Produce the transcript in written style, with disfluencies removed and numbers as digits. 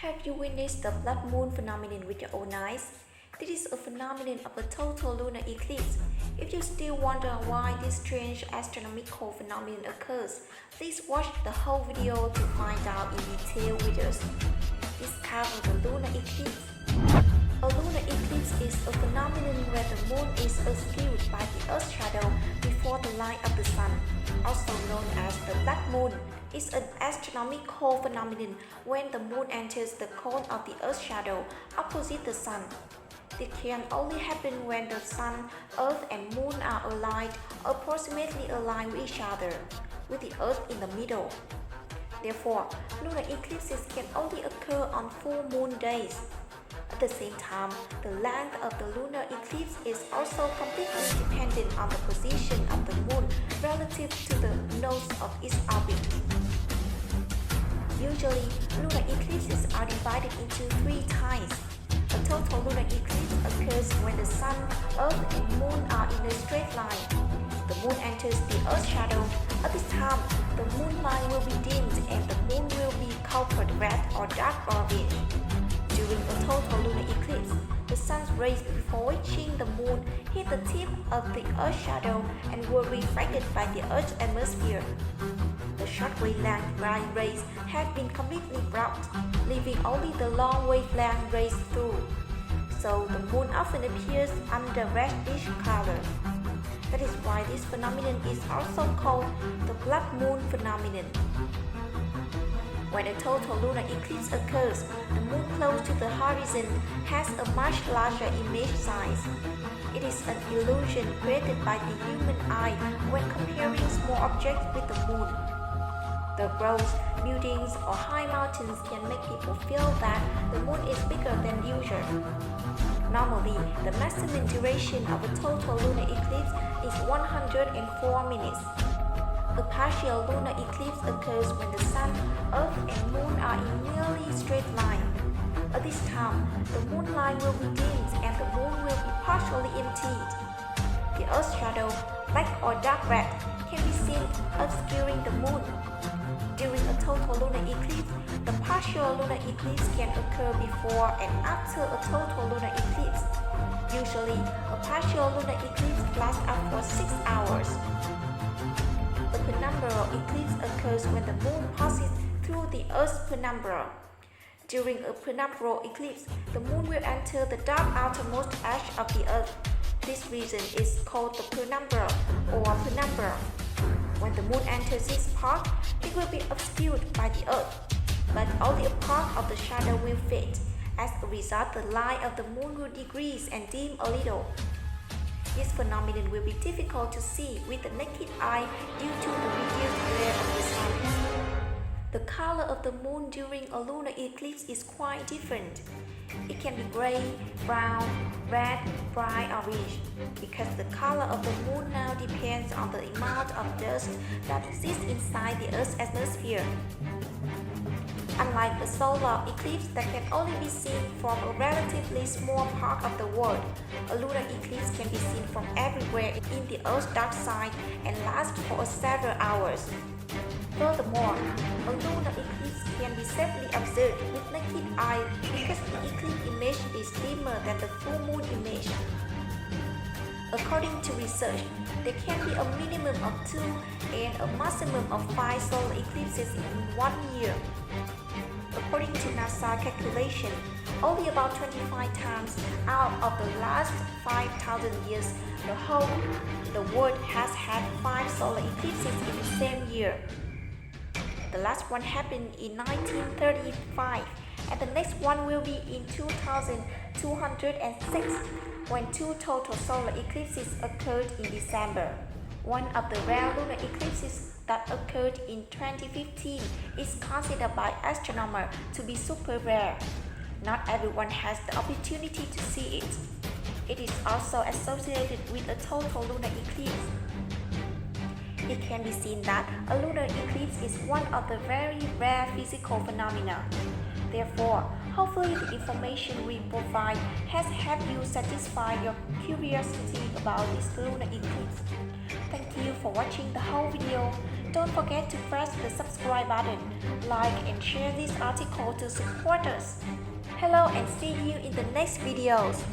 Have you witnessed the blood moon phenomenon with your own eyes? This is a phenomenon of a total lunar eclipse. If you still wonder why this strange astronomical phenomenon occurs, please watch the whole video to find out in detail with us. Discover the lunar eclipse. A lunar eclipse is a phenomenon where the moon is obscured by the Earth's shadow before the light of the sun, also known as the blood moon. It's an astronomical phenomenon when the moon enters the cone of the Earth's shadow opposite the sun. This can only happen when the sun, Earth and moon are aligned, approximately aligned with each other, with the Earth in the middle. Therefore, lunar eclipses can only occur on full moon days. At the same time, the length of the lunar eclipse is also completely dependent on the position of the moon relative to the nose of its orbit. Usually, lunar eclipses are divided into three types. A total lunar eclipse occurs when the sun, Earth, and moon are in a straight line. The moon enters the Earth's shadow. At this time, the moonlight will be dimmed and the moon will be covered red or dark orange. During a total lunar eclipse, the sun's rays before reaching the moon hit the tip of the Earth's shadow and were refracted by the Earth's atmosphere. The short wavelength rays have been completely blocked, leaving only the long wavelength rays through. So the moon often appears under reddish color. That is why this phenomenon is also called the blood moon phenomenon. When a total lunar eclipse occurs, the moon close to the horizon has a much larger image size. It is an illusion created by the human eye when comparing small objects with the moon. The roads, buildings, or high mountains can make people feel that the moon is bigger than usual. Normally, the maximum duration of a total lunar eclipse is 104 minutes. A partial lunar eclipse occurs when the sun, Earth, and moon are in nearly straight line. At this time, the moonlight will be dimmed and the moon will be partially emptied. The Earth's shadow, black or dark red, can be seen obscuring the moon. During a total lunar eclipse, the partial lunar eclipse can occur before and after a total lunar eclipse. Usually, a partial lunar eclipse lasts up for 6 hours. A penumbral eclipse occurs when the moon passes through the Earth's penumbra. During a penumbral eclipse, the moon will enter the dark outermost edge of the Earth. This region is called the penumbra or penumbra. When the moon enters its part, it will be obscured by the Earth, but only a part of the shadow will fade. As a result, the light of the moon will decrease and dim a little. This phenomenon will be difficult to see with the naked eye due to the reduced glare of the sun. The color of the moon during a lunar eclipse is quite different. It can be gray, brown, red, bright orange, because the color of the moon now depends on the amount of dust that exists inside the Earth's atmosphere. Unlike a solar eclipse that can only be seen from a relatively small part of the world, a lunar eclipse can be seen from everywhere in the Earth's dark side and lasts for several hours. Furthermore, a lunar eclipse can be safely observed with naked eye because the eclipse image is dimmer than the full moon image. According to research, there can be a minimum of 2 and a maximum of 5 solar eclipses in 1 year. According to NASA calculation, only about 25 times out of the last 5,000 years, the world has had 5 solar eclipses in the same year. The last one happened in 1935, and the next one will be in 2206, when 2 total solar eclipses occurred in December. One of the rare lunar eclipses that occurred in 2015 is considered by astronomers to be super rare. Not everyone has the opportunity to see it. It is also associated with a total lunar eclipse. It can be seen that a lunar eclipse is one of the very rare physical phenomena. Therefore, hopefully the information we provide has helped you satisfy your curiosity about this lunar eclipse. Thank you for watching the whole video. don't forget to press the subscribe button, like and share this article to support us. Hello and see you in the next videos.